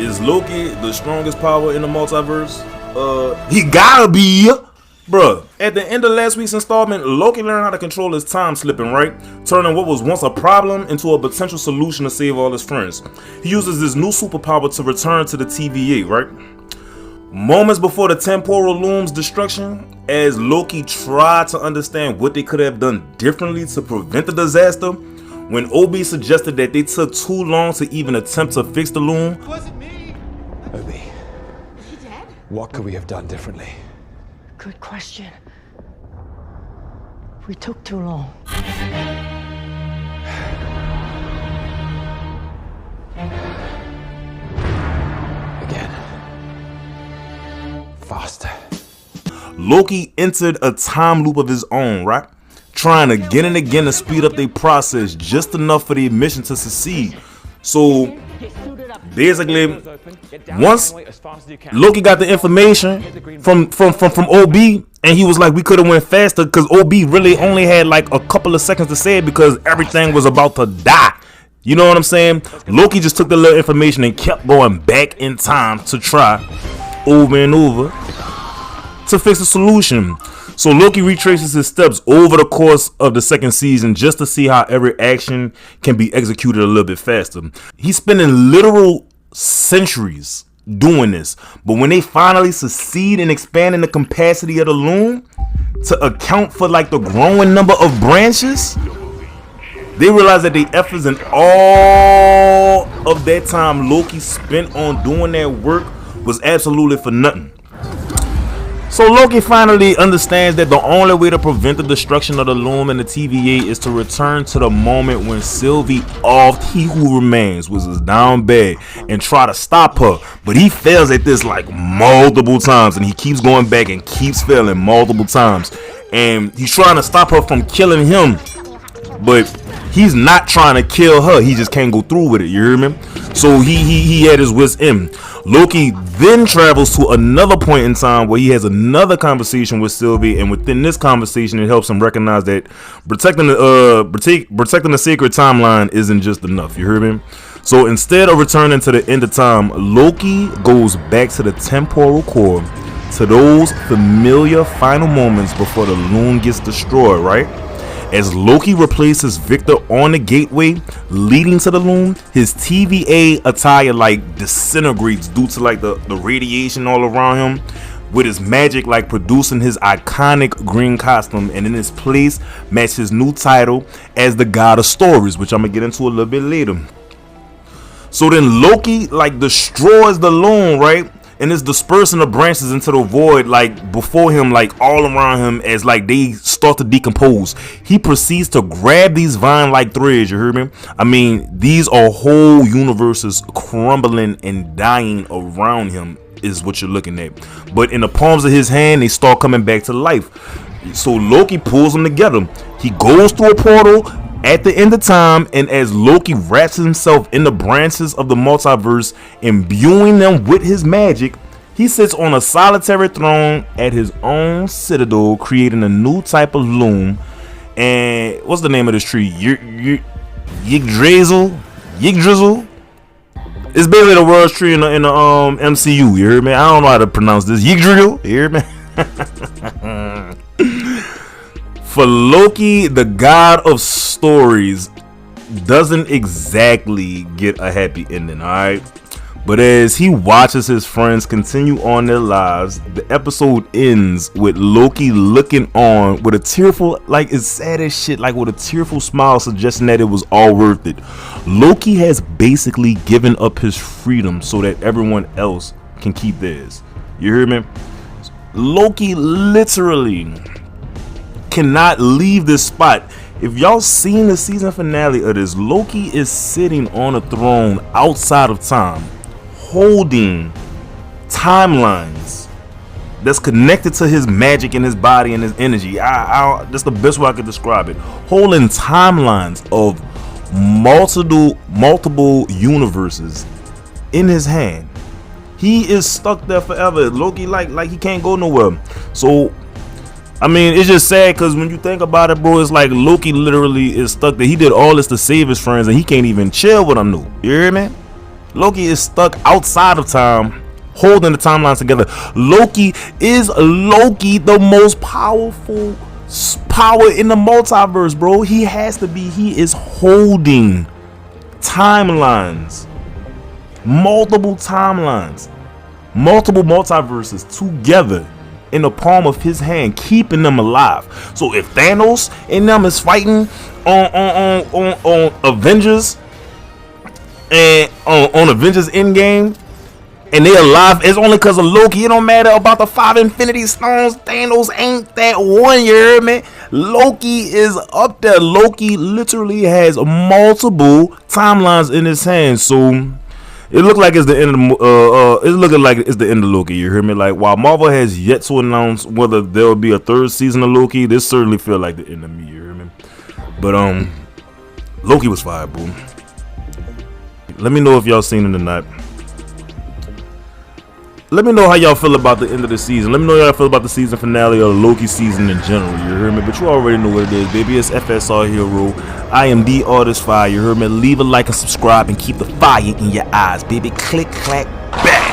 Is Loki the strongest power in the multiverse? He gotta be. Bruh, at the end of last week's installment, Loki learned how to control his time slipping, right? Turning what was once a problem into a potential solution to save all his friends. He uses this new superpower to return to the TVA, right? Moments before the temporal loom's destruction, as Loki tried to understand what they could have done differently to prevent the disaster, when Obi suggested that they took too long to even attempt to fix the loom. It wasn't me. Obi, Is he dead? what could we have done differently? Good question. We took too long. Again. Faster. Loki entered a time loop of his own, right? Trying again and again to speed up their process just enough for the mission to succeed. So basically, once Loki got the information from OB, and he was like, we could have went faster because OB really only had like a couple of seconds to say it because everything was about to die. You know what I'm saying? Loki just took the little information and kept going back in time to try over and over to fix the solution. So Loki retraces his steps over the course of the second season just to see how every action can be executed a little bit faster. He's spending literal centuries doing this, but when they finally succeed in expanding the capacity of the loom to account for like the growing number of branches, they realize that the efforts and all of that time Loki spent on doing that work was absolutely for nothing. So Loki finally understands that the only way to prevent the destruction of the loom and the TVA is to return to the moment when Sylvie of He Who Remains was down bad and try to stop her, but he fails at this like multiple times, and he keeps going back and keeps failing multiple times, and he's trying to stop her from killing him, but he's not trying to kill her. He just can't go through with it. You hear me? So he had his wits end. Loki then travels to another point in time where he has another conversation with Sylvie, and within this conversation, it helps him recognize that protecting the sacred timeline isn't just enough. You hear me? So instead of returning to the end of time, Loki goes back to the temporal core, to those familiar final moments before the loom gets destroyed, right? As Loki replaces Victor on the gateway leading to the loom, his TVA attire like disintegrates due to like the radiation all around him, with his magic like producing his iconic green costume, and in his place match his new title as the God of Stories, which I'm gonna get into a little bit later. So then Loki like destroys the loom, right? And is dispersing the branches into the void like before him, like all around him, as like they start to decompose. He proceeds to grab these vine-like threads, you hear me? I mean, these are whole universes crumbling and dying around him is what you're looking at. But in the palms of his hand, they start coming back to life. So Loki pulls them together. He goes through a portal at the end of time, and as Loki wraps himself in the branches of the multiverse, imbuing them with his magic, he sits on a solitary throne at his own citadel, creating a new type of loom. And what's the name of this tree? Yggdrasil? It's basically the world's tree in the MCU. You hear me? I don't know how to pronounce this. Yggdrasil? You hear me? For Loki, the God of Stories doesn't exactly get a happy ending, alright? But as he watches his friends continue on their lives, the episode ends with Loki looking on with a tearful, like it's sad as shit, like with a tearful smile, suggesting that it was all worth it. Loki has basically given up his freedom so that everyone else can keep theirs. You hear me? Loki literally cannot leave this spot. If y'all seen the season finale of this, Loki is sitting on a throne outside of time, holding timelines that's connected to his magic and his body and his energy. That's the best way I could describe it. Holding timelines of multiple universes in his hand. He is stuck there forever. Loki like he can't go nowhere. So I mean, it's just sad because when you think about it, bro, it's like Loki literally is stuck there. He did all this to save his friends, and he can't even chill with them. You hear me? Loki is stuck outside of time, holding the timelines together. Loki is the most powerful power in the multiverse, bro. He has to be. He is holding timelines, multiple timelines, multiple multiverses together in the palm of his hand, keeping them alive. So if Thanos and them is fighting on Avengers and on Avengers Endgame, and they alive, it's only because of Loki. It don't matter about the 5 Infinity Stones. Thanos ain't that one, you hear me? Loki is up there. Loki literally has multiple timelines in his hands. So it looked like it's the end of it's looking like it's the end of Loki, you hear me? Like, while Marvel has yet to announce whether there will be a 3rd season of Loki, this certainly feel like the end of me, you hear me? But Loki was fire, bro. Let me know if y'all seen it or not. Let me know how y'all feel about the end of the season. Let me know how y'all feel about the season finale or the Loki season in general. You heard me? But you already know what it is, baby. It's FSR Hero. I am the Artist Fire. You heard me? Leave a like and subscribe and keep the fire in your eyes, baby. Click, clack, back.